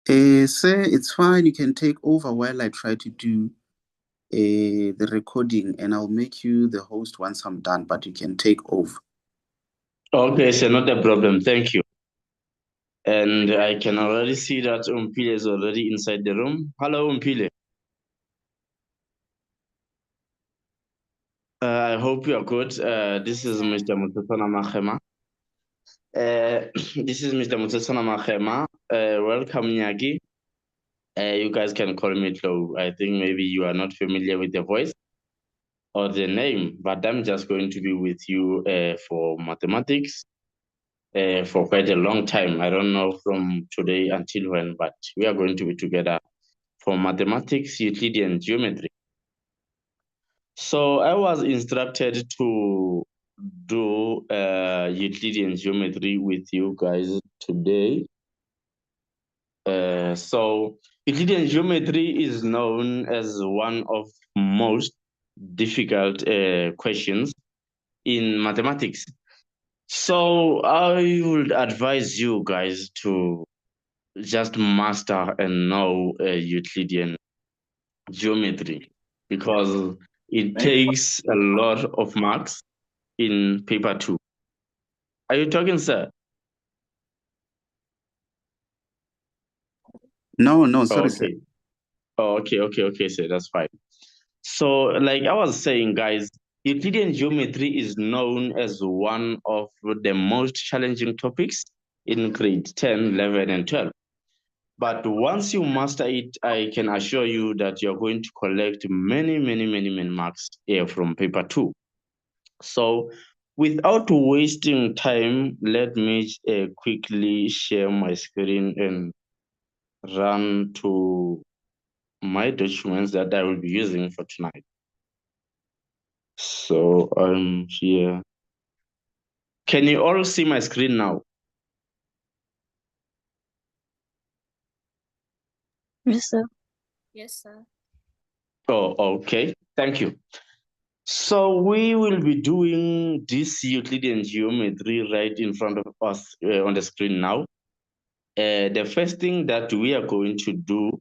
Sir, it's fine. You can take over while I try to do the recording, and I'll make you the host once I'm done, but you can take over. Okay, so not a problem. Thank you. And I can already see that Umpile is already inside the room. Hello, Umpile. I hope you are good. This is Mr. Mutesana Mahema. This is Mr. Mutesana Mahema. Welcome, Nyagi. You guys can call me Tlo. I think maybe you are not familiar with the voice or the name, but I'm just going to be with you for mathematics for quite a long time. I don't know from today until when, but we are going to be together for Mathematics Euclidean Geometry. So I was instructed to do Euclidean Geometry with you guys today. So Euclidean Geometry is known as one of most difficult questions in mathematics. So I would advise you guys to just master and know Euclidean geometry because it takes a lot of marks in paper 2. Are you talking, sir? No, sorry, sir. Okay. Okay, sir. That's fine. So, like I was saying, guys, Euclidean geometry is known as one of the most challenging topics in grade 10, 11, and 12. But once you master it, I can assure you that you're going to collect many marks from paper 2. So without wasting time, let me quickly share my screen and run to my documents that I will be using for tonight. So I'm here. Can you all see my screen now? Yes, sir. Yes, sir. Oh, okay. Thank you. So we will be doing this Euclidean geometry right in front of us on the screen now. The first thing that we are going to do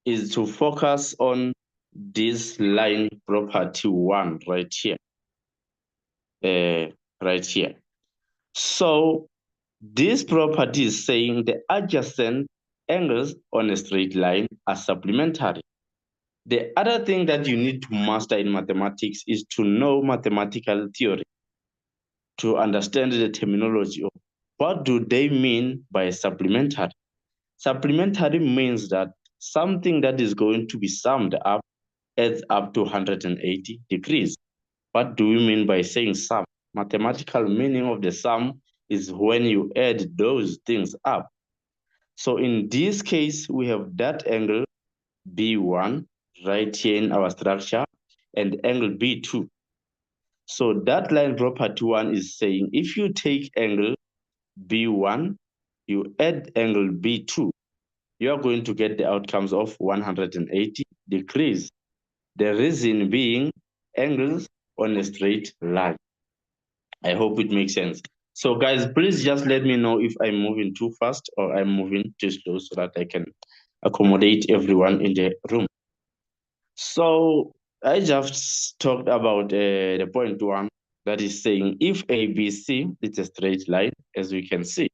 is to focus on this line property 1 right here. Right here. So this property is saying the adjacent angles on a straight line are supplementary. The other thing that you need to master in mathematics is to know mathematical theory, to understand the terminology of what do they mean by supplementary. Supplementary means that something that is going to be summed up adds up to 180 degrees. What do we mean by saying sum? Mathematical meaning of the sum is when you add those things up. So in this case, we have that angle B1 right here in our structure and angle B2. So that line property 1 is saying if you take angle B1, you add angle B2, you are going to get the outcomes of 180 degrees. The reason being angles on a straight line. I hope it makes sense. So guys, please just let me know if I'm moving too fast or I'm moving too slow so that I can accommodate everyone in the room. So I just talked about the point 1 that is saying if ABC is a straight line, as we can see,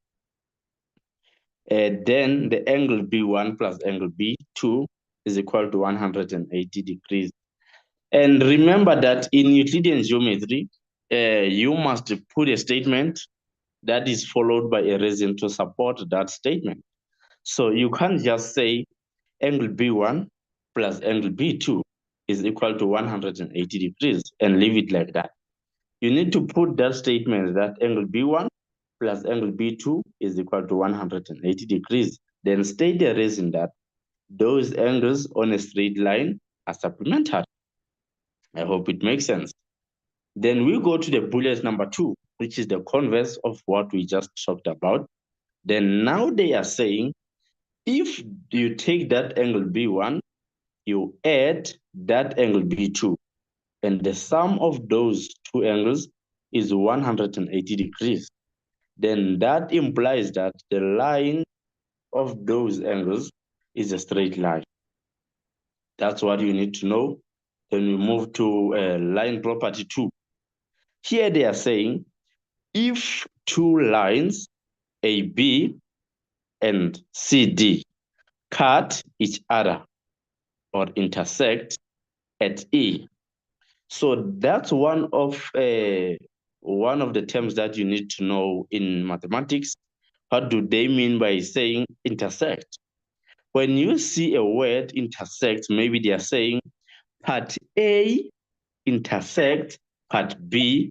then the angle B1 plus angle B2 is equal to 180 degrees. And remember that in Euclidean geometry, you must put a statement that is followed by a reason to support that statement. So you can't just say angle B1 plus angle B2 is equal to 180 degrees and leave it like that. You need to put that statement that angle B1 plus angle B2 is equal to 180 degrees. Then state the reason that those angles on a straight line are supplementary. I hope it makes sense. Then we go to the bullet number 2, which is the converse of what we just talked about. Then now they are saying, if you take that angle B1, you add that angle B2, and the sum of those two angles is 180 degrees. Then that implies that the line of those angles is a straight line. That's what you need to know. Then we move to line property 2. Here they are saying if two lines AB and CD cut each other or intersect at E. So that's one of the terms that you need to know in mathematics. What do they mean by saying intersect? When you see a word intersect, maybe they are saying part A intersect part B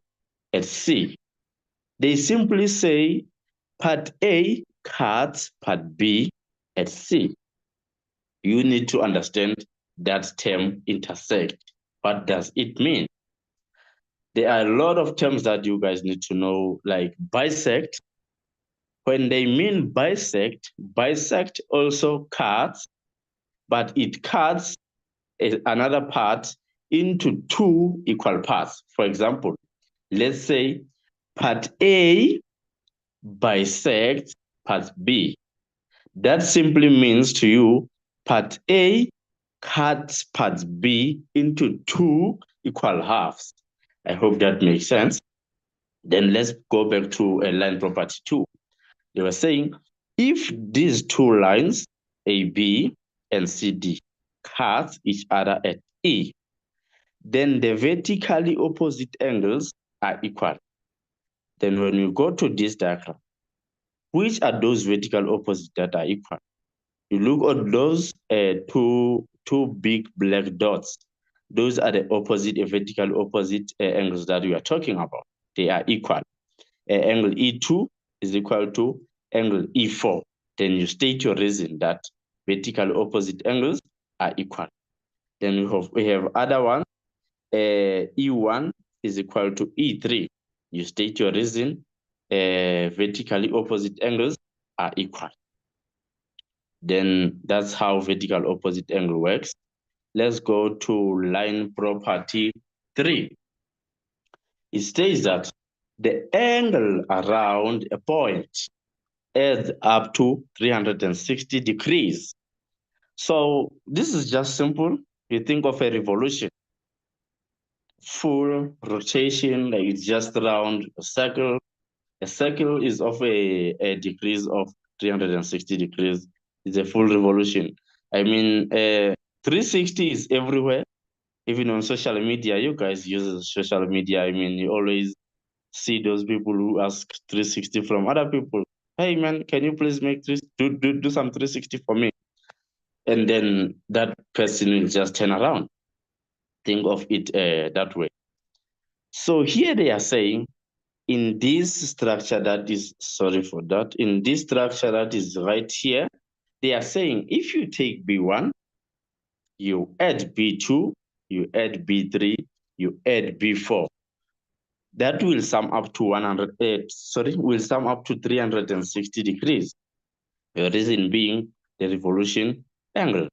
at C. They simply say part A cuts part B at C. You need to understand that term intersect. What does it mean? There are a lot of terms that you guys need to know, like bisect. When they mean bisect, bisect also cuts, but it cuts another part into two equal parts. For example, let's say part A bisects part B. That simply means to you part A cuts part B into two equal halves. I hope that makes sense. Then let's go back to a line property 2. They were saying if these two lines, AB and CD, cut each other at E, then the vertically opposite angles are equal. Then when you go to this diagram, which are those vertical opposites that are equal? You look at those two big black dots. Those are the opposite, vertical opposite angles that we are talking about. They are equal. Angle E2 is equal to angle E4. Then you state your reason that vertical opposite angles are equal. Then we have other one, E1 is equal to E3. You state your reason, vertically opposite angles are equal. Then that's how vertical opposite angle works. Let's go to line property 3. It states that the angle around a point adds up to 360 degrees. So this is just simple. You think of a revolution, full rotation, like it's just around a circle. A circle is of a degrees of 360 degrees. It's a full revolution. I mean, 360 is everywhere. Even on social media, you guys use social media. I mean, you always see those people who ask 360 from other people. Hey man, can you please make do some 360 for me? And then that person will just turn around. Think of it that way. So here they are saying in this structure that is, sorry for that, in this structure that is right here, they are saying if you take B1, you add B2, you add B3, you add B4. That will sum up to will sum up to 360 degrees. The reason being the revolution angle.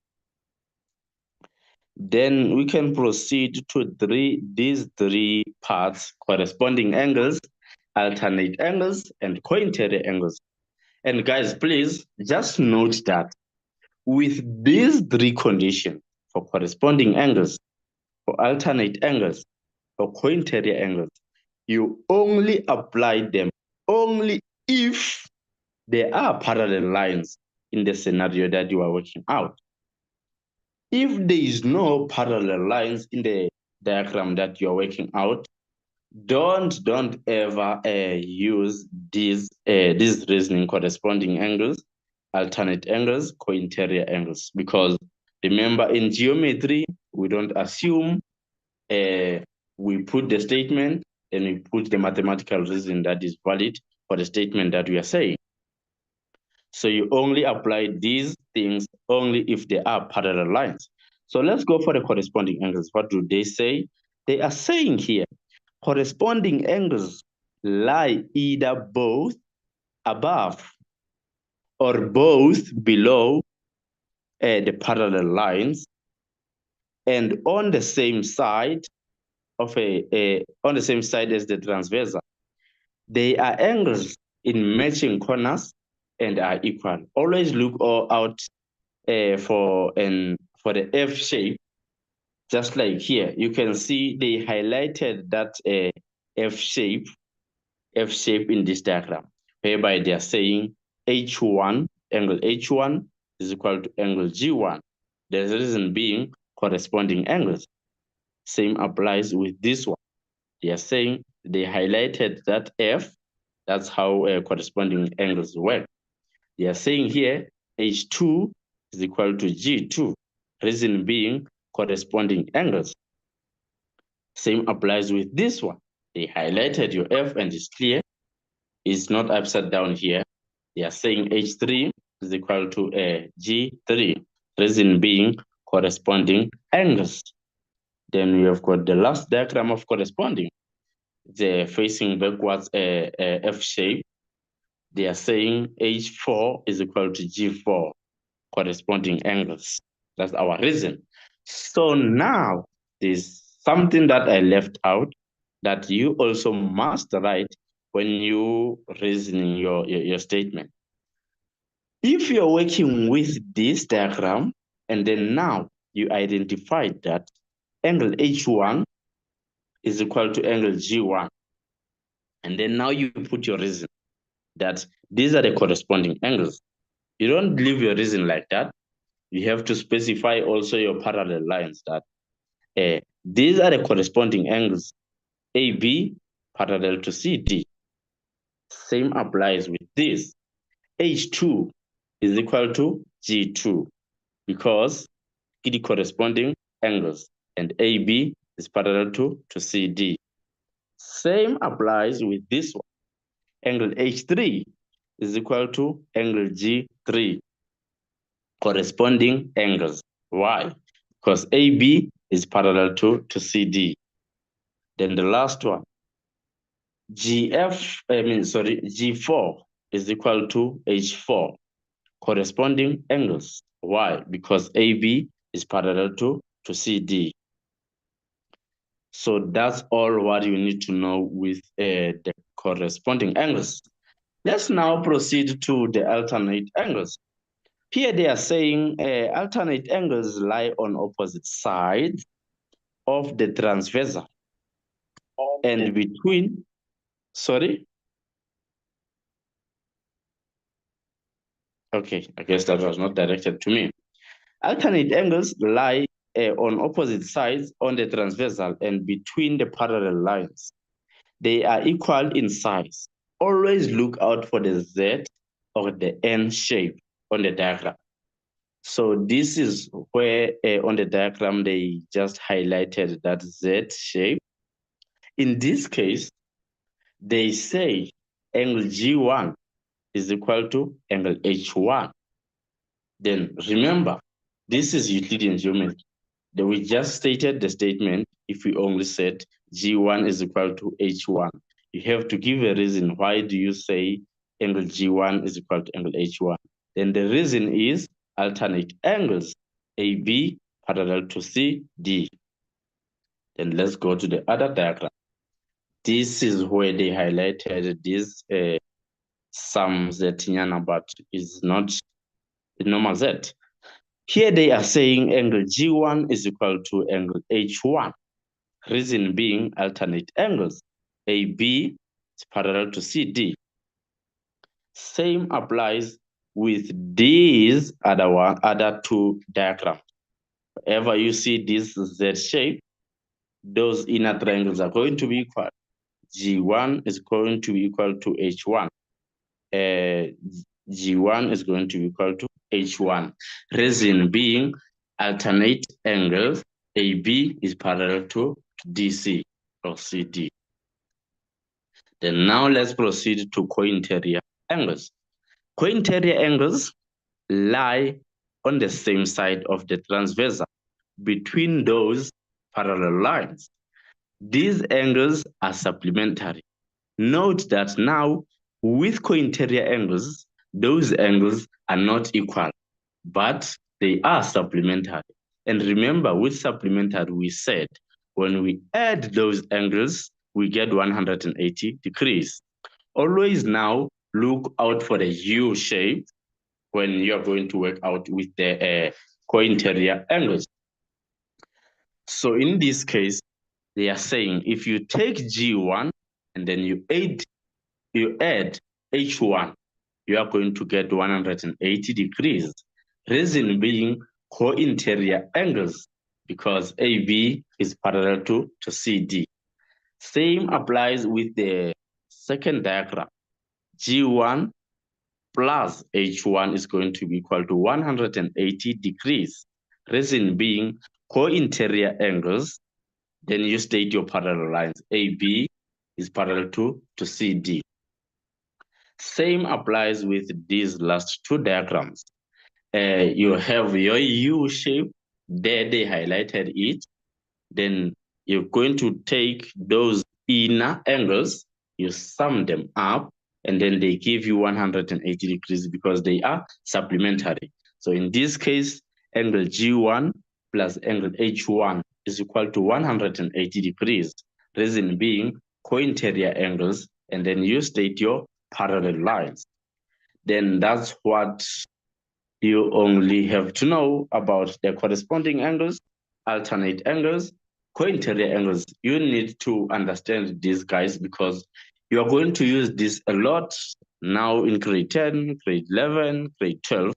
Then we can proceed to these three parts, corresponding angles, alternate angles, and cointerior angles. And guys, please just note that with these three conditions for corresponding angles, for alternate angles, for cointerior angles, you only apply them only if there are parallel lines in the scenario that you are working out. If there is no parallel lines in the diagram that you are working out, don't ever use these reasoning corresponding angles, alternate angles, cointerior angles, because remember in geometry we don't assume, we put the statement and we put the mathematical reason that is valid for the statement that we are saying. So you only apply these things only if they are parallel lines. So let's go for the corresponding angles. What do they say? They are saying here, corresponding angles lie either both above or both below the parallel lines and on the same side of on the same side as the transversal. They are angles in matching corners and are equal. Always look out for the F shape. Just like here, you can see they highlighted that F shape in this diagram, whereby they are saying H1, angle H1 is equal to angle G1. The reason being corresponding angles. Same applies with this one. They are saying they highlighted that F, that's how corresponding angles work. They are saying here H2 is equal to G2, reason being corresponding angles. Same applies with this one. They highlighted your F and it's clear. It's not upside down here. They are saying H3 is equal to G3, reason being corresponding angles. Then we have got the last diagram of corresponding. The facing backwards F shape. They are saying H4 is equal to G4, corresponding angles. That's our reason. So now there's something that I left out that you also must write when you reasoning your statement. If you're working with this diagram, and then now you identified that angle H1 is equal to angle G1, and then now you put your reason that these are the corresponding angles. You don't leave your reason like that. You have to specify also your parallel lines that these are the corresponding angles AB parallel to CD. Same applies with this. H2 is equal to G2 because the corresponding angles and AB is parallel to CD. Same applies with this one. Angle H3 is equal to angle G3, corresponding angles. Why? Because AB is parallel to CD. Then the last one, G4 is equal to H4, corresponding angles. Why? Because AB is parallel to CD. So that's all what you need to know with the corresponding angles. Let's now proceed to the alternate angles. Here they are saying alternate angles lie on opposite sides of the transversal and between, sorry? Okay, I guess that was not directed to me. Alternate angles lie on opposite sides on the transversal and between the parallel lines. They are equal in size. Always look out for the Z or the N shape on the diagram. So this is where on the diagram they just highlighted that Z shape. In this case, they say angle G1 is equal to angle H1. Then remember, this is Euclidean geometry. That we just stated the statement if we only said G1 is equal to H1. You have to give a reason why do you say angle G1 is equal to angle H1. Then the reason is alternate angles, AB parallel to CD. Then let's go to the other diagram. This is where they highlighted this some Zetiana, but is not the normal Z. Here they are saying angle G1 is equal to angle H1. Reason being alternate angles. AB is parallel to CD. Same applies with these other two diagrams. Wherever you see this Z shape, those inner triangles are going to be equal. G1 is going to be equal to H1. G1 is going to be equal to H1. Reason being alternate angles, AB is parallel to DC or CD. Then now let's proceed to co-interior angles. Co-interior angles lie on the same side of the transversal between those parallel lines. These angles are supplementary. Note that now with co-interior angles, those angles are not equal, but they are supplementary. And remember, with supplementary, we said when we add those angles, we get 180 degrees. Always now look out for the U shape when you are going to work out with the co-interior angles. So in this case, they are saying if you take G1 and then you add H1, you are going to get 180 degrees. Reason being co-interior angles, because AB is parallel to CD. Same applies with the second diagram. G1 plus H1 is going to be equal to 180 degrees. Reason being co-interior angles. Then you state your parallel lines. AB is parallel to CD. Same applies with these last two diagrams. You have your U shape, there they highlighted it. Then you're going to take those inner angles, you sum them up, and then they give you 180 degrees because they are supplementary. So in this case, angle G1 plus angle H1 is equal to 180 degrees. Reason being co-interior angles, and then you state your parallel lines. Then that's what you only have to know about the corresponding angles, alternate angles, co-interior angles. You need to understand these guys because you are going to use this a lot now in grade 10, grade 11, grade 12,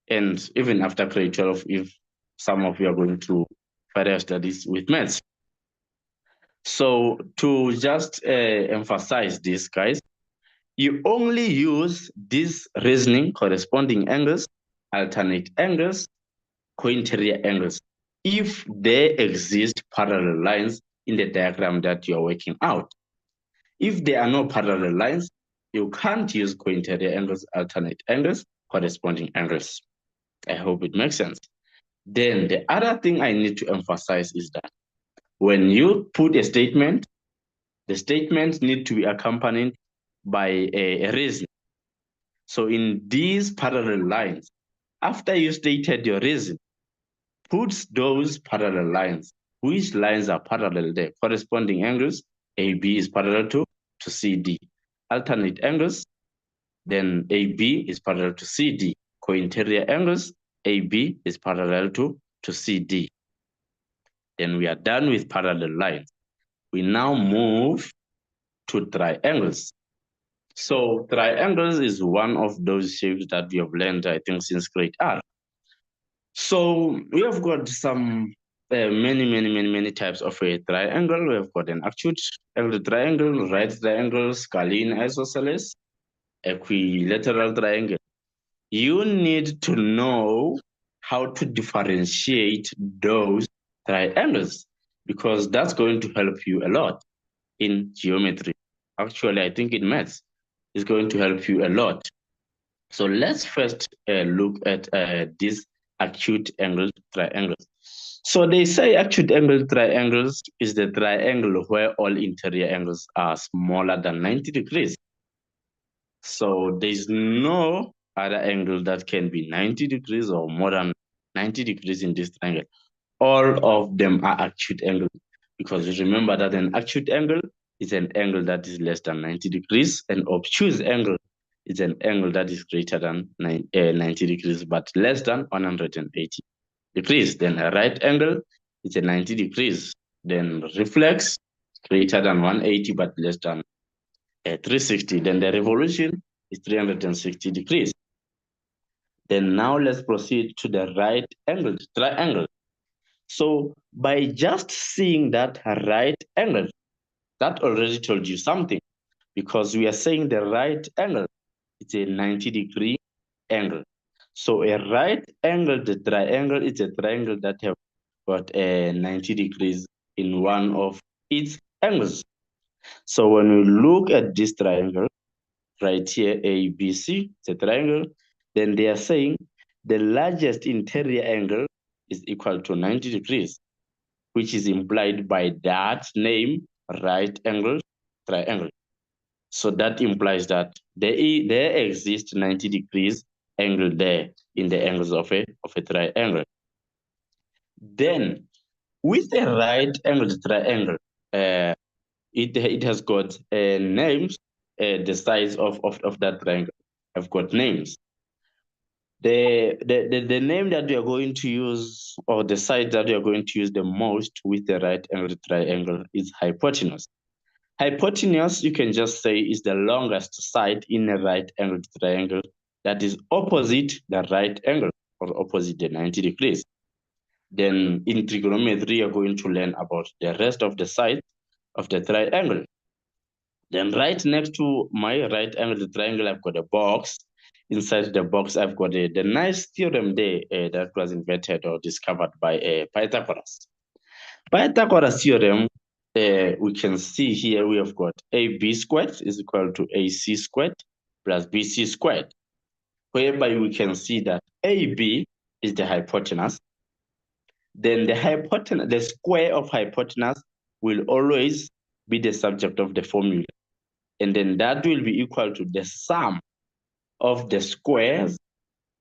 and even after grade 12 if some of you are going to further studies with maths. So to just emphasize this, guys, you only use these reasoning corresponding angles, alternate angles, co-interior angles if there exist parallel lines in the diagram that you're working out. If there are no parallel lines, you can't use co-interior angles, alternate angles, corresponding angles. I hope it makes sense. Then the other thing I need to emphasize is that when you put a statement, the statement needs to be accompanied by a reason. So in these parallel lines, after you stated your reason, put those parallel lines. Which lines are parallel there? Corresponding angles, AB is parallel to CD. Alternate angles, then AB is parallel to CD. Co-interior angles, AB is parallel to CD. Then we are done with parallel lines. We now move to triangles. So triangles is one of those shapes that we have learned, I think, since grade R. So we have got some many types of a triangle. We have got an acute angle triangle, right triangle, scalene isosceles, equilateral triangle. You need to know how to differentiate those triangles because that's going to help you a lot in geometry. Actually, I think in maths, it's going to help you a lot. So let's first look at these acute angle triangles. So they say acute angle triangles is the triangle where all interior angles are smaller than 90 degrees. So there's no other angle that can be 90 degrees or more than 90 degrees in this triangle. All of them are acute angles because you remember that an acute angle is an angle that is less than 90 degrees. An obtuse angle is an angle that is greater than 90 degrees but less than 180 degrees. Then a right angle is a 90 degrees. Then reflex greater than 180 but less than 360. Then the revolution is 360 degrees. Then now let's proceed to the right angle triangle. So by just seeing that right angle, that already told you something because we are saying the right angle is a 90-degree angle. So a right angle, the triangle is a triangle that have got a 90 degrees in one of its angles. So when we look at this triangle, right here, ABC, it's a triangle, then they are saying the largest interior angle is equal to 90 degrees, which is implied by that name, right angle triangle. So that implies that there exists 90 degrees angle there in the angles of a triangle. Then with a right angle triangle, it has got names the sides of that triangle have got names. The name that we are going to use, or the side that we are going to use the most with the right angled triangle, is hypotenuse. Hypotenuse, you can just say, is the longest side in a right angled triangle that is opposite the right angle, or opposite the 90 degrees. Then in trigonometry, you're going to learn about the rest of the sides of the triangle. Then right next to my right angled triangle, I've got a box. Inside the box, I've got the nice theorem there that was invented or discovered by Pythagoras. Pythagoras theorem, we can see here we have got AB squared is equal to AC squared plus BC squared, whereby we can see that AB is the hypotenuse. Then the square of hypotenuse will always be the subject of the formula. And then that will be equal to the sum of the squares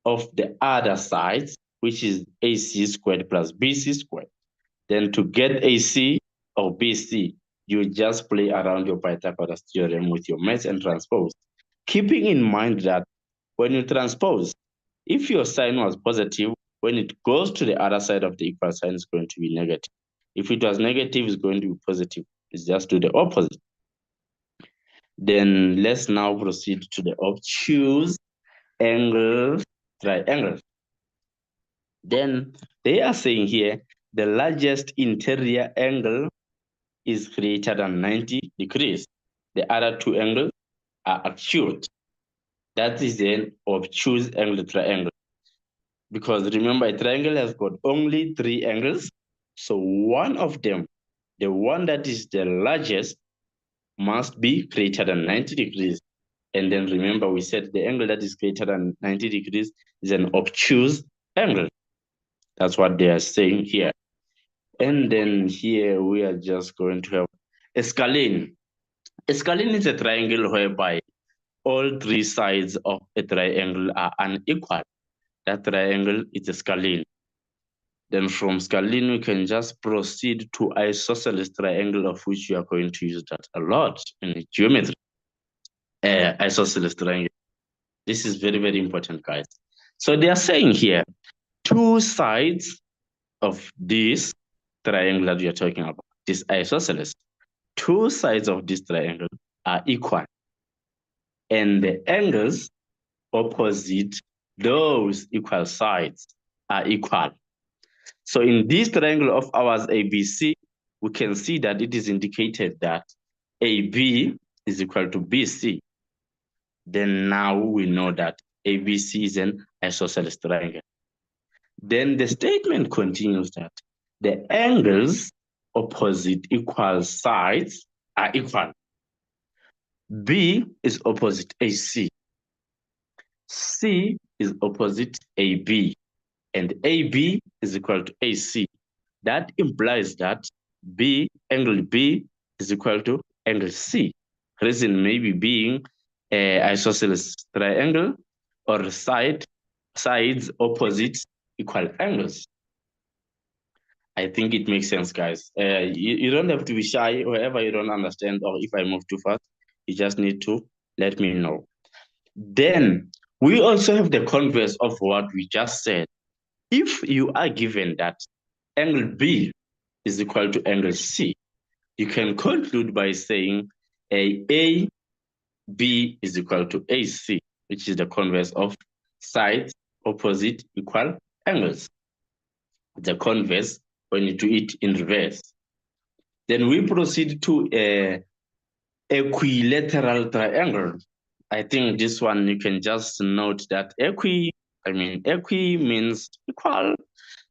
of the other sides, which is AC squared plus BC squared. Then to get AC or BC, you just play around your Pythagoras theorem with your mass and transpose. Keeping in mind that when you transpose, if your sign was positive, when it goes to the other side of the equal sign, it's going to be negative. If it was negative, it's going to be positive. It's just do the opposite. Then let's now proceed to the obtuse angle triangle. Then they are saying here, the largest interior angle is greater than 90 degrees. The other two angles are acute. That is an obtuse angle triangle. Because remember, a triangle has got only 3 angles. So one of them, the one that is the largest, must be greater than 90 degrees. And then remember, we said the angle that is greater than 90 degrees is an obtuse angle. That's what they are saying here. And then here we are just going to have a scalene. A scalene is a triangle whereby all 3 sides of a triangle are unequal. That triangle is a scalene. Then from scalene, we can just proceed to isosceles triangle, of which you are going to use that a lot in geometry. Isosceles triangle. This is very, very important, guys. So they are saying here, 2 sides of this triangle that we are talking about, this isosceles, 2 sides of this triangle are equal. And the angles opposite those equal sides are equal. So in this triangle of ours, ABC, we can see that it is indicated that AB is equal to BC. Then now we know that ABC is an isosceles triangle. Then the statement continues that the angles opposite equal sides are equal. B is opposite AC. C is opposite AB. And AB is equal to AC. That implies that angle B is equal to angle C. Reason maybe being isosceles triangle or sides opposite equal angles. I think it makes sense, guys. You don't have to be shy wherever you don't understand, or if I move too fast, you just need to let me know. Then we also have the converse of what we just said. If you are given that angle B is equal to angle C, you can conclude by saying AB is equal to AC, which is the converse of sides opposite equal angles. The converse when you do it in reverse. Then we proceed to a equilateral triangle. I think this one you can just note that equi means equal.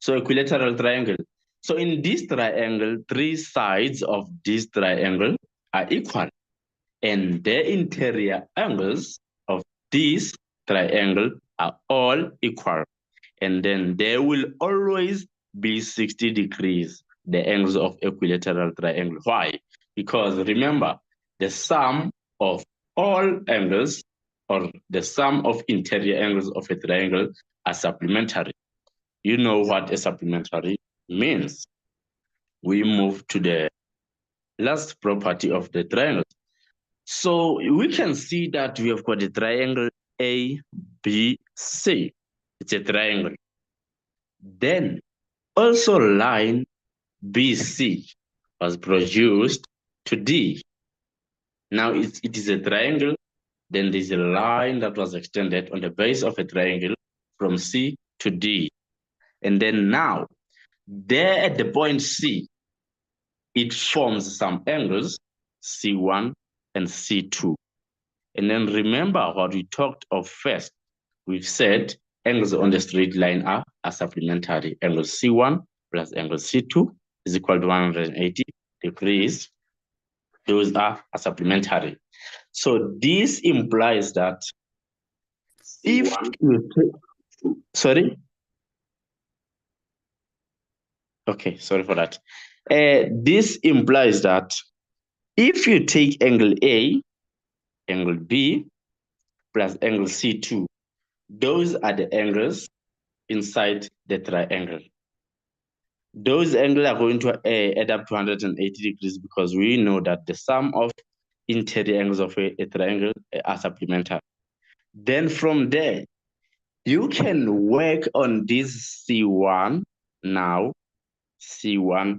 So equilateral triangle. So in this triangle, 3 sides of this triangle are equal. And the interior angles of this triangle are all equal. And then there will always be 60 degrees, the angles of equilateral triangle. Why? Because remember, the sum of all angles, or the sum of interior angles of a triangle, are supplementary. You know what a supplementary means. We move to the last property of the triangle. So we can see that we have got a triangle ABC. It's a triangle. Then also line BC was produced to D. Now it is a triangle. Then there's a line that was extended on the base of a triangle from C to D. And then now, there at the point C, it forms some angles, C1 and C2. And then remember what we talked of first. We've said angles on the straight line are supplementary. Angle C1 plus angle C2 is equal to 180 degrees. Those are supplementary. So this implies that if you take, sorry? Okay, sorry for that. This implies that if you take angle A, angle B, plus angle C2, those are the angles inside the triangle. Those angles are going to add up to 180 degrees because we know that the sum of interior angles of a triangle are supplementary. Then from there, you can work on this C1 now. C1.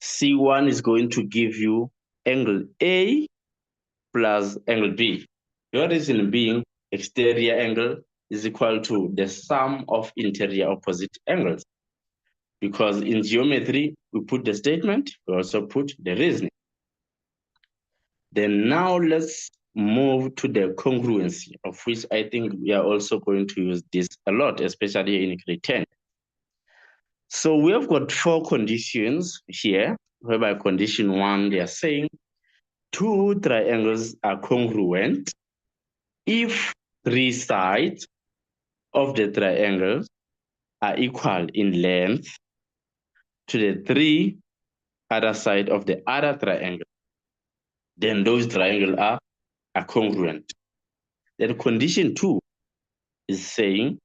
C1 is going to give you angle A plus angle B. Your reason being exterior angle is equal to the sum of interior opposite angles. Because in geometry, we put the statement, we also put the reasoning. Then now let's move to the congruency, of which I think we are also going to use this a lot, especially in grade 10. So we have got 4 conditions here, whereby condition 1, they are saying 2 triangles are congruent if 3 sides of the triangle are equal in length to the 3 other sides of the other triangle. Then those triangles are congruent. Then condition 2 is saying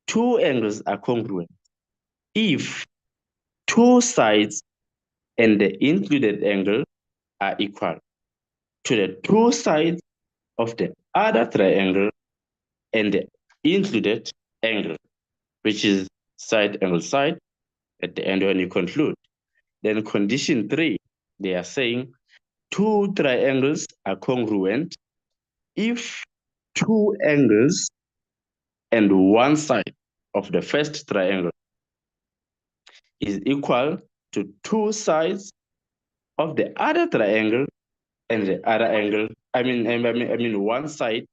2 angles are congruent if 2 sides and the included angle are equal to the 2 sides of the other triangle and the included angle, which is side angle side at the end when you conclude. Then condition 3, they are saying 2 triangles are congruent if 2 angles and 1 side of the first triangle is equal to 2 sides of the other triangle and the other angle. I mean 1 side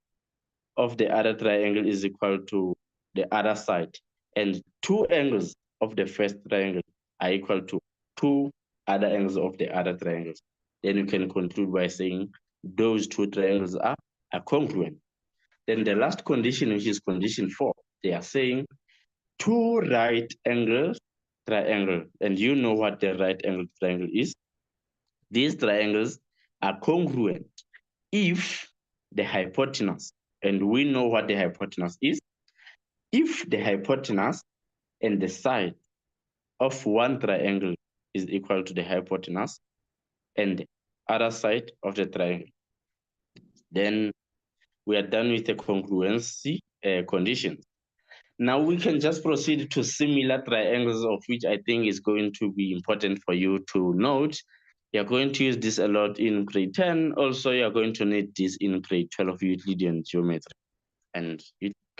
of the other triangle is equal to the other side, and 2 angles of the first triangle are equal to 2 other angles of the other triangles. Then you can conclude by saying those 2 triangles are congruent. Then the last condition, which is condition 4, they are saying 2 right angle triangle, and you know what the right angle triangle is. These triangles are congruent if the hypotenuse, and we know what the hypotenuse is, if the hypotenuse and the side of one triangle is equal to the hypotenuse and the other side of the triangle. Then we are done with the congruency conditions. Now we can just proceed to similar triangles, of which I think is going to be important for you to note. You're going to use this a lot in grade 10. Also, you're going to need this in grade 12 Euclidean Geometry. And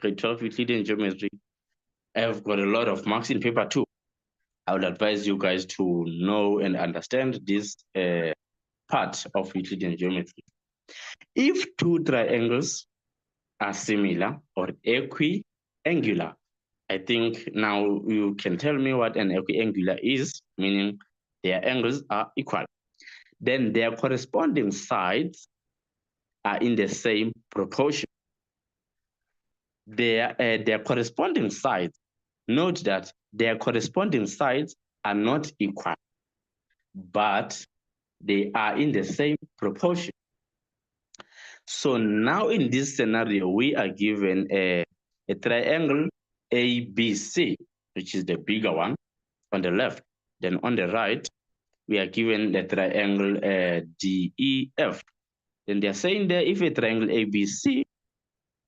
grade 12 Euclidean Geometry, I have got a lot of marks in paper 2. I would advise you guys to know and understand this part of Euclidean Geometry. If 2 triangles are similar or equiangular, I think now you can tell me what an equiangular is, meaning their angles are equal. Then their corresponding sides are in the same proportion. Their corresponding sides, note that their corresponding sides are not equal, but they are in the same proportion. So now in this scenario, we are given a triangle ABC, which is the bigger one on the left. Then on the right, we are given the triangle DEF. Then they're saying there, if a triangle ABC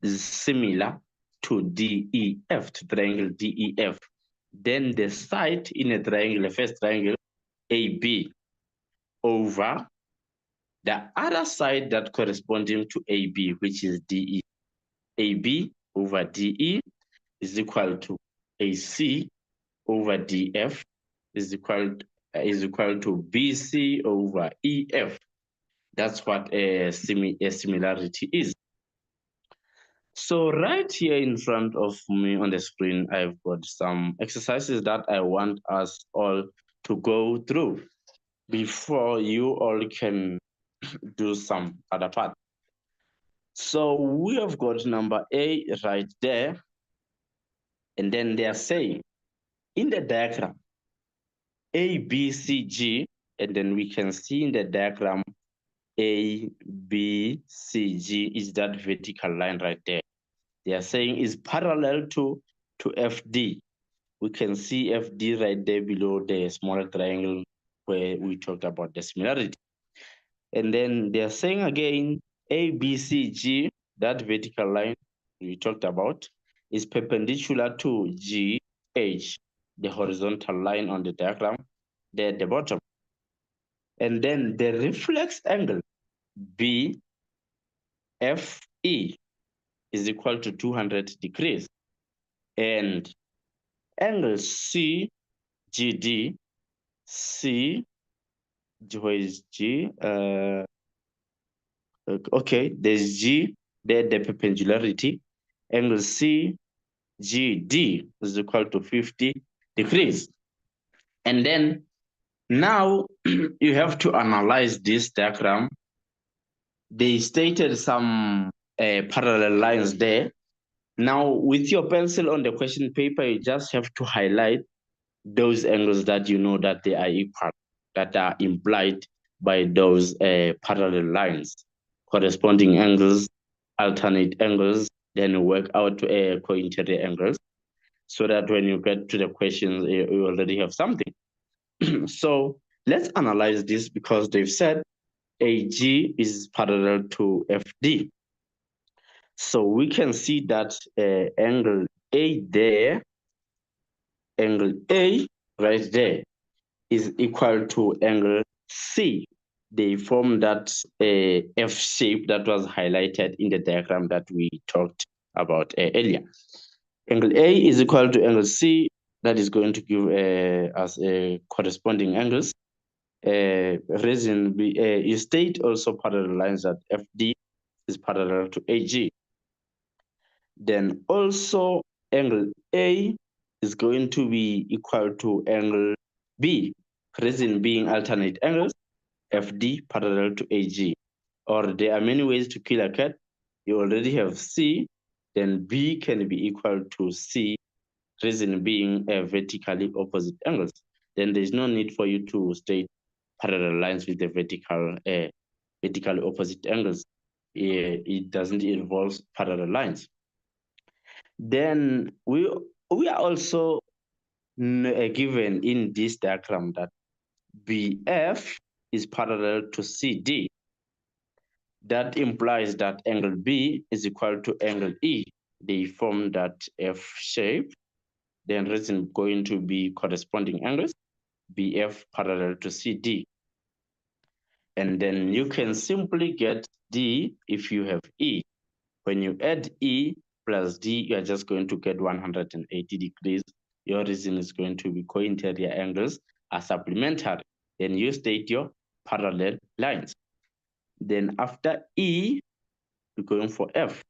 is similar to DEF, to triangle DEF, then the side in a triangle, the first triangle, AB, over the other side that corresponding to AB, which is DE. AB over DE is equal to AC over DF is equal to BC over EF. That's what a similarity is. So right here in front of me on the screen, I've got some exercises that I want us all to go through before you all can do some other part. So we have got number A right there. And then they are saying in the diagram, A, B, C, G, and then we can see in the diagram A, B, C, G is that vertical line right there. They are saying is parallel to FD. We can see FD right there below the smaller triangle where we talked about the similarity. And then they are saying again, ABCG, that vertical line we talked about, is perpendicular to GH, the horizontal line on the diagram, there at the bottom. And then the reflex angle BFE is equal to 200 degrees. And angle CGD, C, where is G? Okay, there's G, there the perpendicularity. Angle CGD is equal to 50 degrees. And then now you have to analyze this diagram. They stated some parallel lines there. Now with your pencil on the question paper, you just have to highlight those angles that you know that they are equal, that are implied by those parallel lines, corresponding angles, alternate angles, then work out co-interior angles, so that when you get to the questions, you already have something. So let's analyze this because they've said AG is parallel to FD. So we can see that angle A there, angle A right there, is equal to angle C. They form that F shape that was highlighted in the diagram that we talked about earlier. Angle A is equal to angle C, that is going to give us corresponding angles. Reason you state also parallel lines that FD is parallel to AG. Then also angle A is going to be equal to angle B, reason being alternate angles, FD parallel to AG. Or there are many ways to kill a cat. You already have C, then B can be equal to C, reason being vertically opposite angles. Then there's no need for you to state parallel lines with the vertically opposite angles. It doesn't involve parallel lines. Then we are also given in this diagram that BF is parallel to CD. That implies that angle B is equal to angle E. They form that F shape. Then reason going to be corresponding angles, BF parallel to CD. And then you can simply get D if you have E. When you add E plus D, you are just going to get 180 degrees. Your reason is going to be co-interior angles are supplementary. Then you state your parallel lines. Then after E, we're going for F.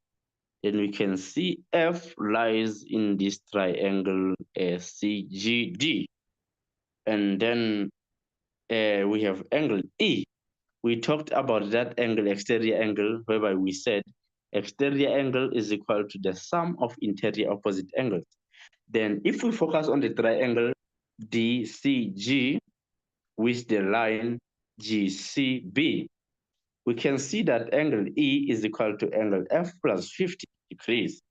Then we can see F lies in this triangle CGD. And then we have angle E. We talked about that angle, exterior angle, whereby we said exterior angle is equal to the sum of interior opposite angles. Then if we focus on the triangle DCG with the line GCB, we can see that angle E is equal to angle F plus 50 degrees.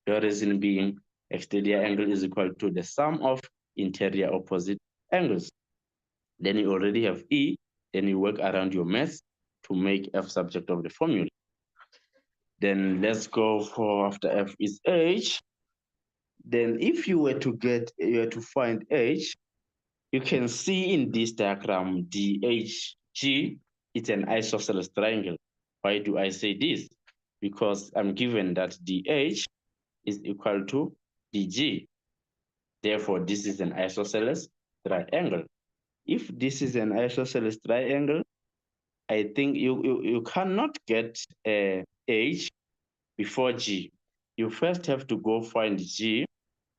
The reason being exterior angle is equal to the sum of interior opposite angles. Then you already have E, then you work around your math to make f subject of the formula. Then let's go for after f is h. Then if you were to find h, you can see in this diagram DHG, it's an isosceles triangle. Why do I say this? Because I'm given that DH is equal to DG. Therefore, this is an isosceles triangle. If this is an isosceles triangle, I think you cannot get H before G. You first have to go find G.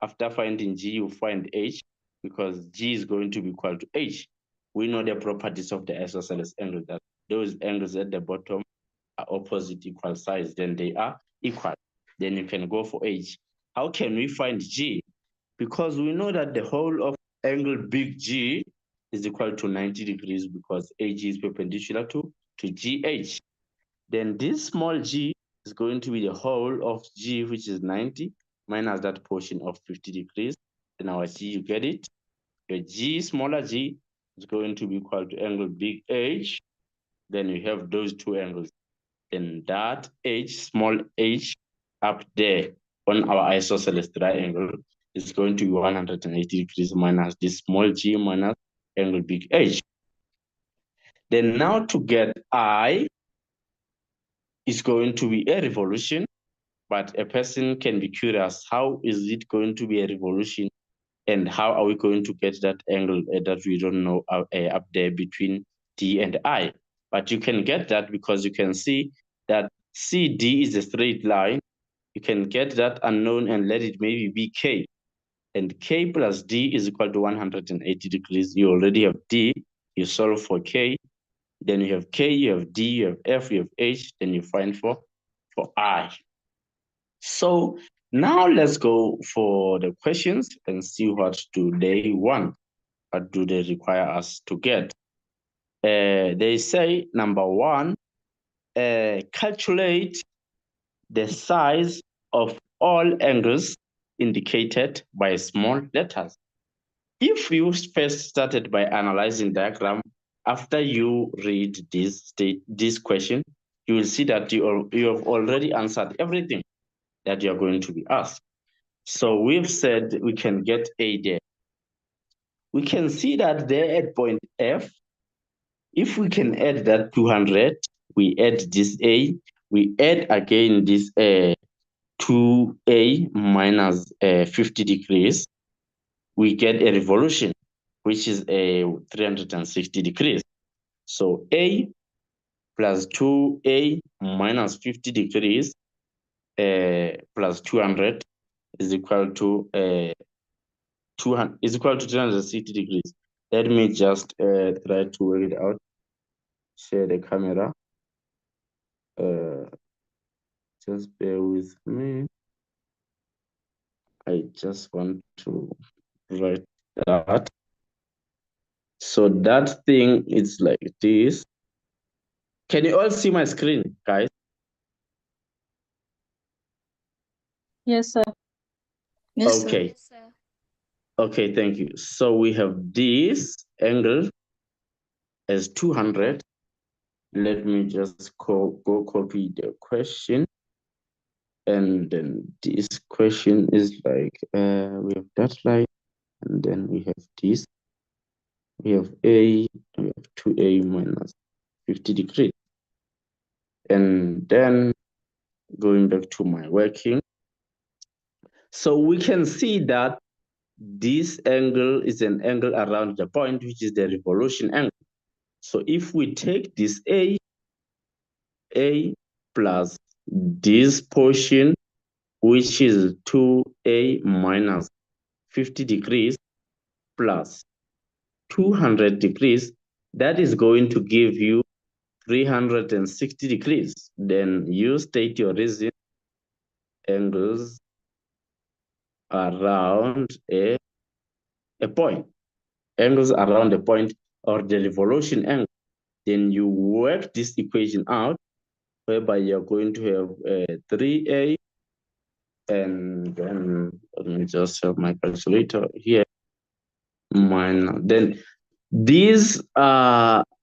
After finding G, you find H, because G is going to be equal to H. We know the properties of the isosceles angle, that those angles at the bottom are opposite equal sides, then they are equal. Then you can go for H. How can we find G? Because we know that the whole of angle big G is equal to 90 degrees, because AG is perpendicular to GH. Then this small g is going to be the whole of G, which is 90, minus that portion of 50 degrees. Then our G, you get it. Your G, smaller g, is going to be equal to angle big H. Then you have those two angles. Then that H, small h, up there on our isosceles triangle is going to be 180 degrees minus this small g minus angle big H. Then now to get I is going to be a revolution, but a person can be curious, how is it going to be a revolution, and how are we going to get that angle that we don't know up there between D and I? But you can get that because you can see that CD is a straight line. You can get that unknown and let it maybe be K. And K plus D is equal to 180 degrees. You already have D, you solve for K. Then you have K, you have D, you have F, you have H, then you find for I. So now let's go for the questions and see what do they want. What do they require us to get? They say, number one, calculate the size of all angles indicated by small letters. If you first started by analyzing diagram, after you read this question, you will see that you have already answered everything that you're going to be asked. So we've said we can get A there. We can see that there at point F, if we can add that 200, we add this A, we add again this 2A minus 50 degrees, we get a revolution, which is a 360 degrees. So A plus 2A minus 50 degrees plus 200 is equal to 200 is equal to 360 degrees. Let me just try to work it out. Share the camera. Just bear with me. I just want to write that. So that thing is like this. Can you all see my screen, guys? Yes, sir. Yes, Okay. Yes, sir. Okay, thank you. So we have this angle as 200. Let me just go copy the question. And then this question is like, we have that line, and then we have this. We have A, we have 2A minus 50 degrees. And then going back to my working. So we can see that this angle is an angle around the point, which is the revolution angle. So if we take this A plus this portion, which is 2A minus 50 degrees plus 200 degrees, that is going to give you 360 degrees. Then you state your reason, angles around a point, angles around a point, or the revolution angle. Then you work this equation out, whereby you're going to have 3A, and then let me just have my calculator here, minus, then these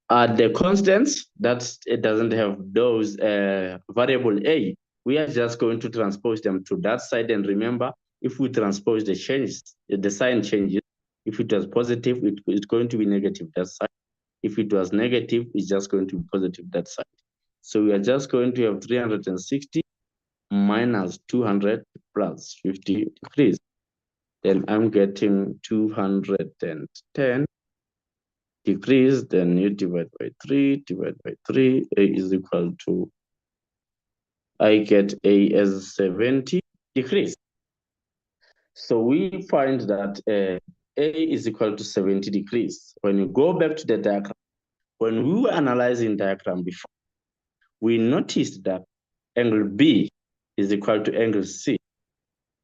The constants, that it doesn't have those variable a, we are just going to transpose them to that side. And remember, if we transpose the changes, the sign changes. If it was positive, it's going to be negative that side. If it was negative, it's just going to be positive that side. So we are just going to have 360 minus 200 plus 50 degrees. Then I'm getting 210 degrees. Then you divide by 3, A is equal to, I get A as 70 degrees. So we find that A is equal to 70 degrees. When you go back to the diagram, when we were analyzing diagram before, we noticed that angle B is equal to angle C,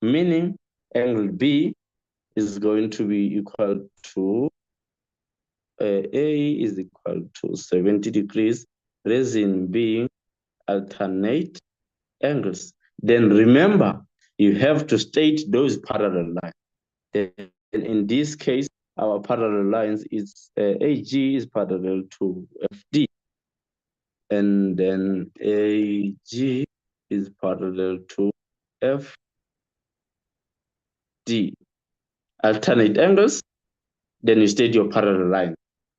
meaning angle B is going to be equal to A is equal to 70 degrees, reason being alternate angles. Then remember, you have to state those parallel lines. Then in this case, our parallel lines is AG is parallel to FD. And then AG is parallel to FD. Alternate angles, then you state your parallel line.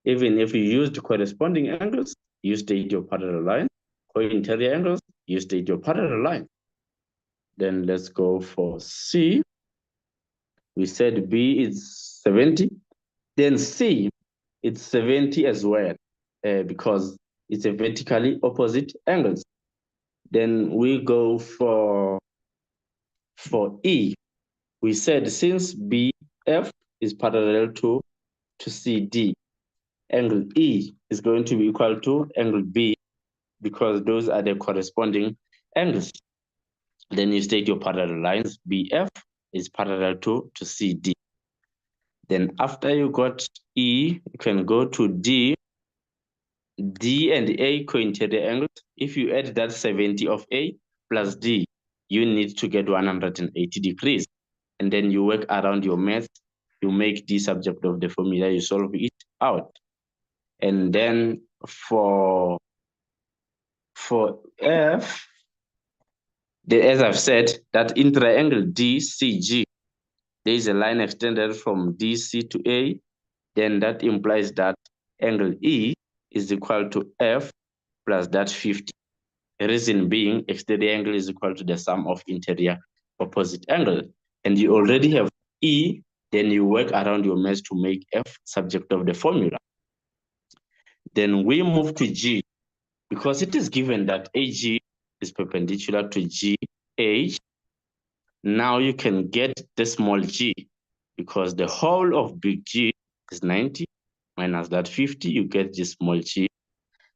Even if you use the corresponding angles, you state your parallel line. Co-interior angles, you state your parallel line. Then let's go for C. We said B is 70. Then C, it's 70 as well, because it's a vertically opposite angles. Then we go for E. We said since BF is parallel to CD, angle E is going to be equal to angle B, because those are the corresponding angles. Then you state your parallel lines. BF is parallel to CD. Then after you got E, you can go to D. D and A co-interior angles. If you add that 70 of A plus D, you need to get 180 degrees. And then you work around your math. You make D subject of the formula, you solve it out. And then for F, as I've said, that in triangle DCG, there is a line extended from DC to A. Then that implies that angle E is equal to F plus that 50. The reason being, exterior angle is equal to the sum of interior opposite angle. And you already have E, then you work around your math to make F subject of the formula. Then we move to G, because it is given that AG is perpendicular to GH. Now you can get the small g, because the whole of big G is 90 minus that 50, you get this small g.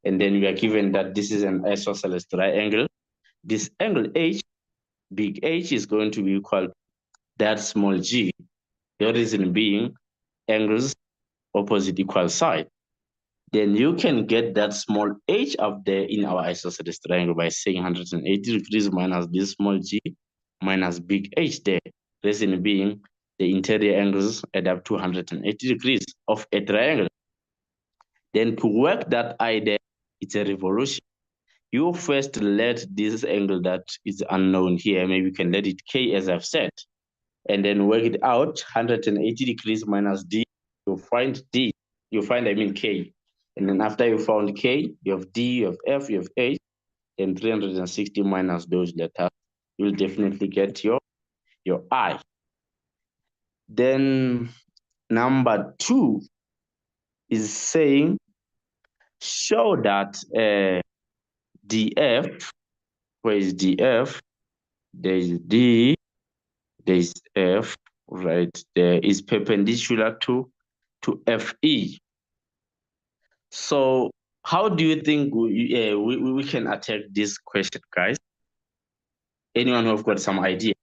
And then we are given that this is an isosceles triangle. This angle H, big H, is going to be equal to that small g. The reason being angles opposite equal side. Then you can get that small h up there in our isosceles triangle by saying 180 degrees minus this small g minus big H there. Reason being the interior angles add up to 180 degrees of a triangle. Then to work that I there, it's a revolution. You first let this angle that is unknown here, maybe you can let it K as I've said, and then work it out, 180 degrees minus D, you'll find D, I mean K. And then after you found K, you have D, you have F, you have H, then 360 minus those letters, you'll definitely get your I. Then number 2 is saying, show that DF, where is DF? There is D, there is F, right? There is perpendicular to FE. So how do you think we can attack this question, guys? Anyone who have got some idea?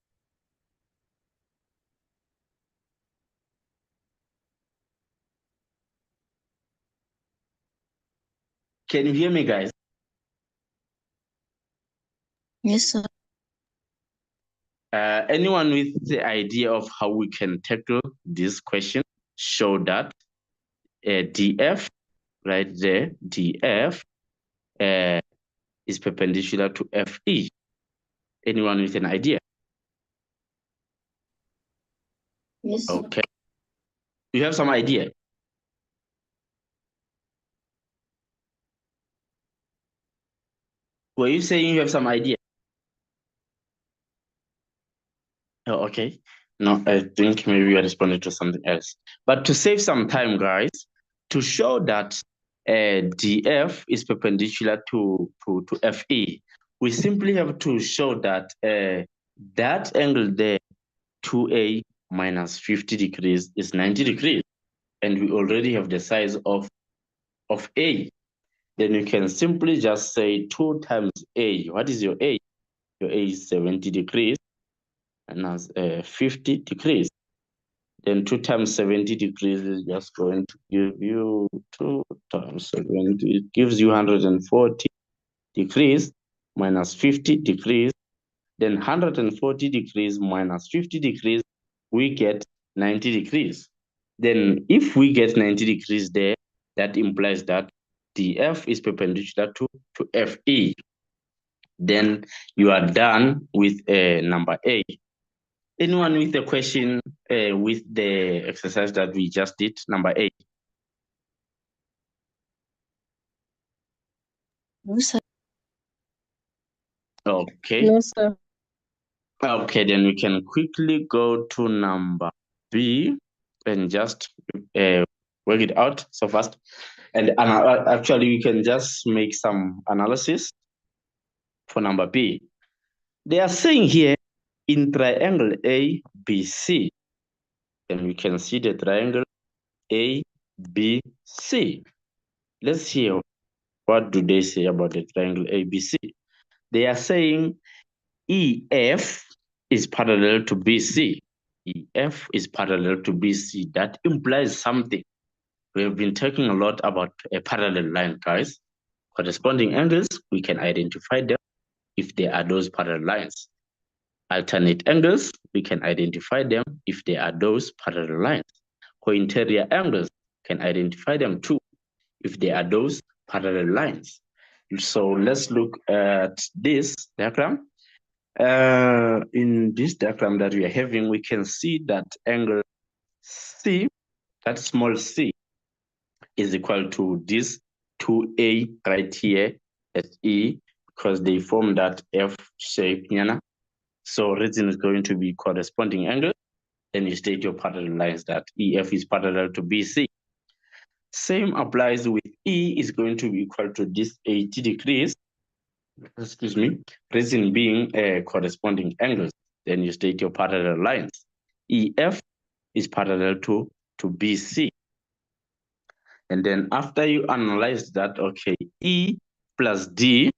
Can you hear me, guys? Yes, sir. Anyone with the idea of how we can tackle this question? Show that DF, right there, DF is perpendicular to FE. Anyone with an idea? Yes, sir. Okay. You have some idea? Were you saying you have some idea? Oh, okay. No, I think maybe you responded to something else. But to save some time, guys, to show that DF is perpendicular to FE, we simply have to show that that angle there, 2A minus 50 degrees is 90 degrees. And we already have the size of A. Then you can simply just say 2 times A. What is your A? Your A is 70 degrees minus 50 degrees. Then 2 times 70 degrees is just going to give you 2 times 70. It gives you 140 degrees minus 50 degrees. Then 140 degrees minus 50 degrees, we get 90 degrees. Then if we get 90 degrees there, that implies that DF is perpendicular to FE. Then you are done with number A. Anyone with a question with the exercise that we just did, number 8? No, sir. Okay. No, sir. Okay, then we can quickly go to number B and just work it out so fast. And actually, we can just make some analysis for number B. They are saying here in triangle ABC, and we can see the triangle ABC. Let's hear what do they say about the triangle ABC. They are saying EF is parallel to BC. EF is parallel to BC. That implies something. We have been talking a lot about a parallel line, guys. Corresponding angles, we can identify them if they are those parallel lines. Alternate angles, we can identify them if they are those parallel lines. Co-interior angles, can identify them too if they are those parallel lines. So let's look at this diagram. In this diagram that we are having, we can see that angle C, that small c, is equal to this 2A right here at E, because they form that F shape here. So reason is going to be corresponding angle. Then you state your parallel lines that EF is parallel to BC. Same applies with E is going to be equal to this 80 degrees. Excuse me, reason being corresponding angles. Then you state your parallel lines. EF is parallel to BC. And then after you analyze that, okay, E plus D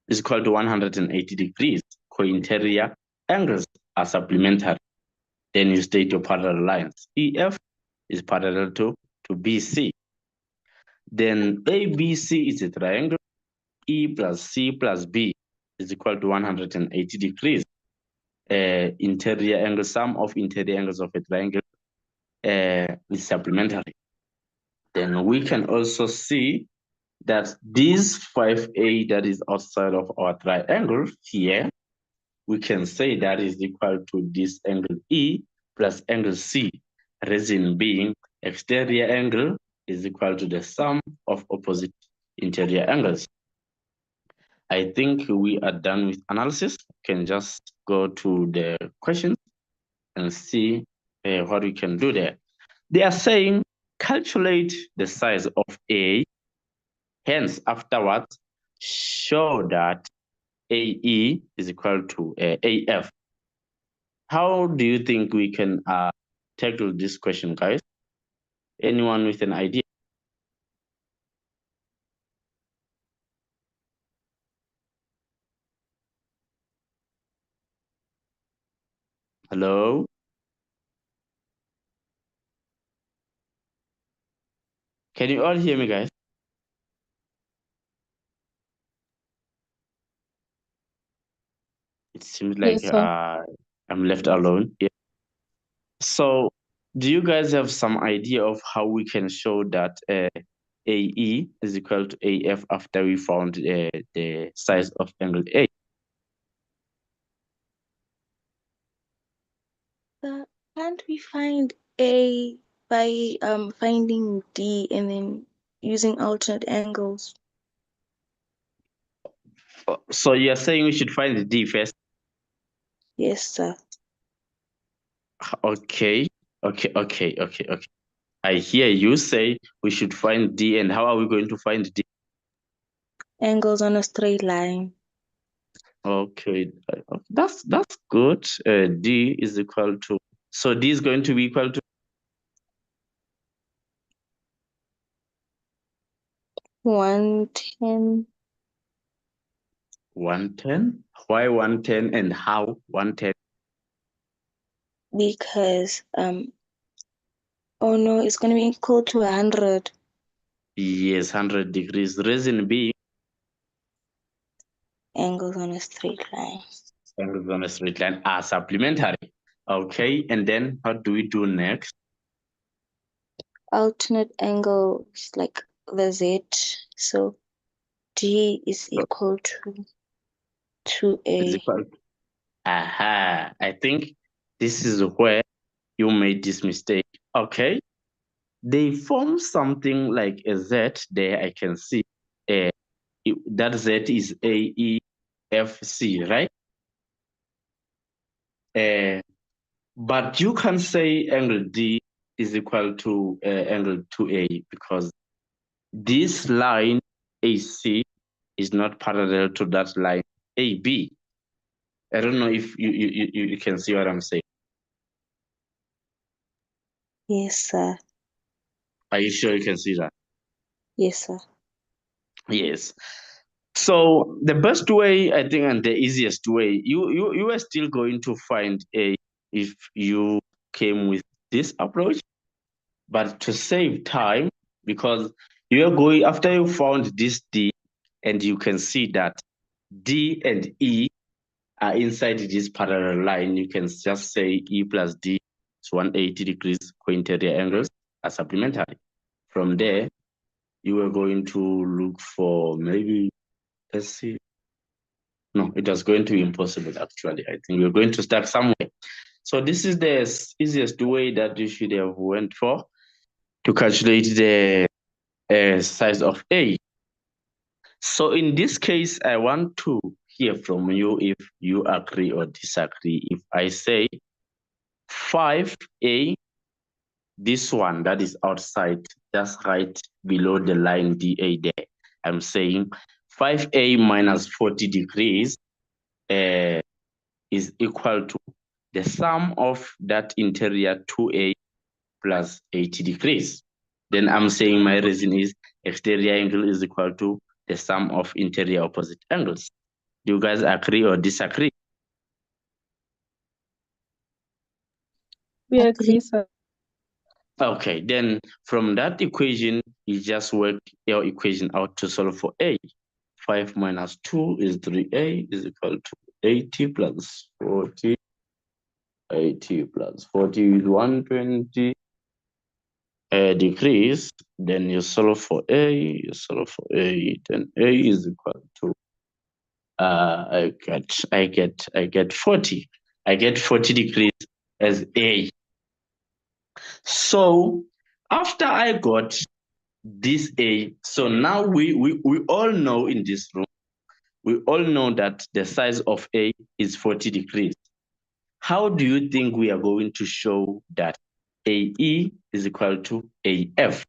is equal to 180 degrees. Co-interior angles are supplementary. Then you state your parallel lines. EF is parallel to BC. Then ABC is a triangle. E plus C plus B is equal to 180 degrees. Interior angle, sum of interior angles of a triangle is supplementary. Then we can also see that this 5A that is outside of our triangle here, we can say that is equal to this angle E plus angle C, reason being exterior angle is equal to the sum of opposite interior angles. I think we are done with analysis. We can just go to the questions and see what we can do there. They are saying calculate the size of A, hence afterwards show that AE is equal to AF. How do you think we can tackle this question, guys? Anyone with an idea? Hello? Can you all hear me, guys? It seems like Yes, sir. I'm left alone. Yeah. So do you guys have some idea of how we can show that AE is equal to AF after we found the size of angle A? Can't we find A by finding D and then using alternate angles? So you're saying we should find the D first? Yes, sir. Okay. I hear you say we should find D, and how are we going to find D? Angles on a straight line. Okay, that's good. D is equal to, so D is going to be equal to 110. 110. Why 110 and how 110? Because oh no, it's gonna be equal to 100. Yes, 100 degrees. Reason being, Angles on a straight line. angles on a straight line are supplementary. Okay, and then what do we do next? Alternate angles like the Z. So D is equal to 2A. Is equal. Aha, I think this is where you made this mistake. Okay, they form something like a Z there. I can see that Z is AEFC, right? But you can say angle D is equal to angle 2A because this line AC is not parallel to that line AB. I don't know if you can see what I'm saying. Yes, sir. Are you sure you can see that? Yes, sir. Yes. So the best way, I think, and the easiest way, you are still going to find A if you came with this approach, but to save time, because you are going after you found this D, and you can see that D and E are inside this parallel line, you can just say E plus D is 180 degrees cointerior angles are supplementary. From there, you are going to look for maybe, let's see. No, it was going to be impossible, actually. I think we're going to start somewhere. So this is the easiest way that you should have went for to calculate the size of A. So in this case, I want to hear from you if you agree or disagree. If I say 5A, this one that is outside, just right below the line DA there, I'm saying 5A minus 40 degrees is equal to the sum of that interior 2A plus 80 degrees. Then I'm saying my reason is exterior angle is equal to the sum of interior opposite angles. Do you guys agree or disagree? We agree, sir. Okay, then from that equation, you just work your equation out to solve for A. 5 minus 2 is 3A is equal to 80 plus 40. 80 plus 40 is 120 degrees. Then you solve for A, then A is equal to I get 40. I get 40 degrees as A. So after I got this A, so now we all know in this room, we all know that the size of A is 40 degrees. How do you think we are going to show that AE is equal to AF?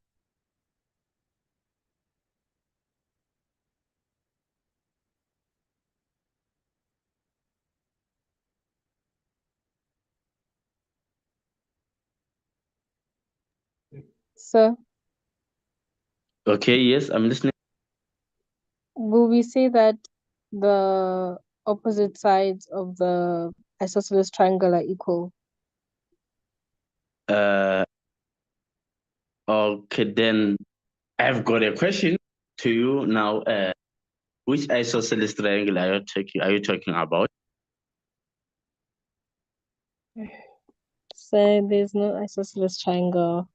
Sir, Okay, yes, I'm listening. will we say that the opposite sides of the isosceles triangle are equal? Okay, then I've got a question to you now. Which isosceles triangle are you talking about? So there's no isosceles triangle.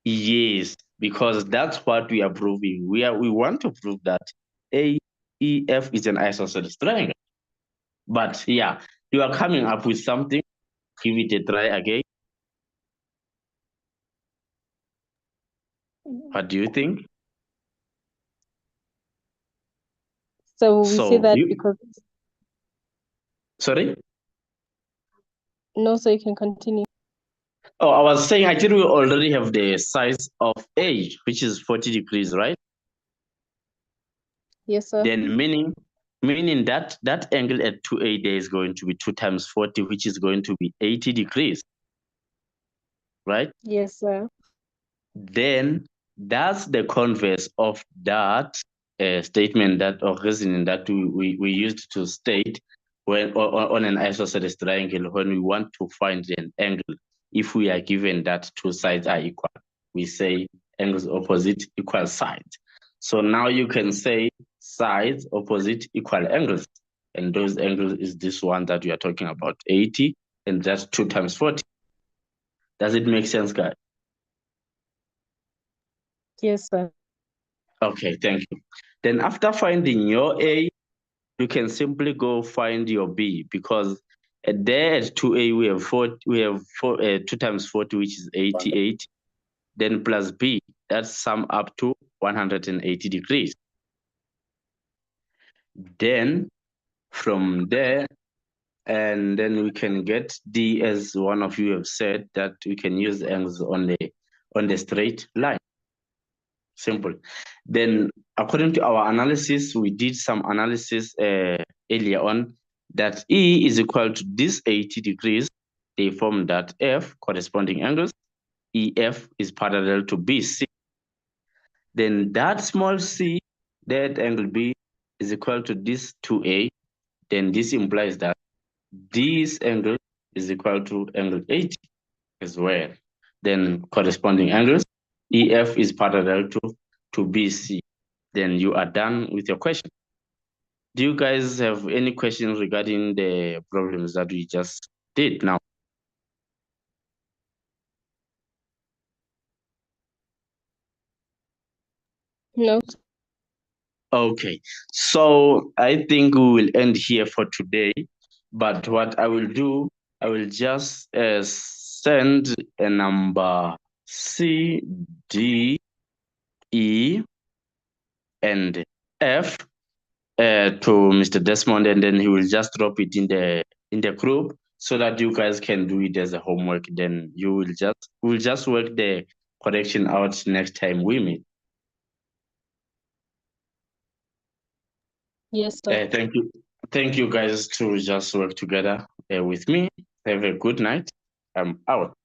Yes, because that's what we are proving. We want to prove that AEF is an isosceles triangle. But yeah, you are coming up with something. Give it a try again. What do you think? So we say that because... Sorry? No, so you can continue. Oh, I was saying actually we already have the size of A, which is 40 degrees, right? Yes, sir. Then meaning that angle at 2A there is going to be 2 times 40, which is going to be 80 degrees, right? Yes, sir. Then that's the converse of that statement that or reasoning that we used to state when on an isosceles triangle when we want to find an angle. If we are given that two sides are equal, we say angles opposite equal sides. So now you can say sides opposite equal angles. And those angles is this one that we are talking about, 80, and that's 2 times 40. Does it make sense, guys? Yes, sir. Okay, thank you. Then after finding your A, you can simply go find your B because there at 2A we have 2 times 40, which is 88. Then plus B, that's sum up to 180 degrees. Then from there, and then we can get D, as one of you have said, that we can use the angles on the straight line. Simple. Then according to our analysis, we did some analysis earlier on that E is equal to this 80 degrees. They form that F, corresponding angles. EF is parallel to BC. Then that small c, that angle B, is equal to this 2A. Then this implies that this angle is equal to angle 80 as well. Then corresponding angles, EF is parallel to BC. Then you are done with your question. Do you guys have any questions regarding the problems that we just did now? No. Okay, so I think we will end here for today. But what I will do, I will just send a number C, D, E, and F to Mr. Desmond, and then he will just drop it in the group so that you guys can do it as a homework. Then we'll just work the correction out next time we meet. Yes, sir. Thank you guys to just work together with me. Have a good night. I'm out.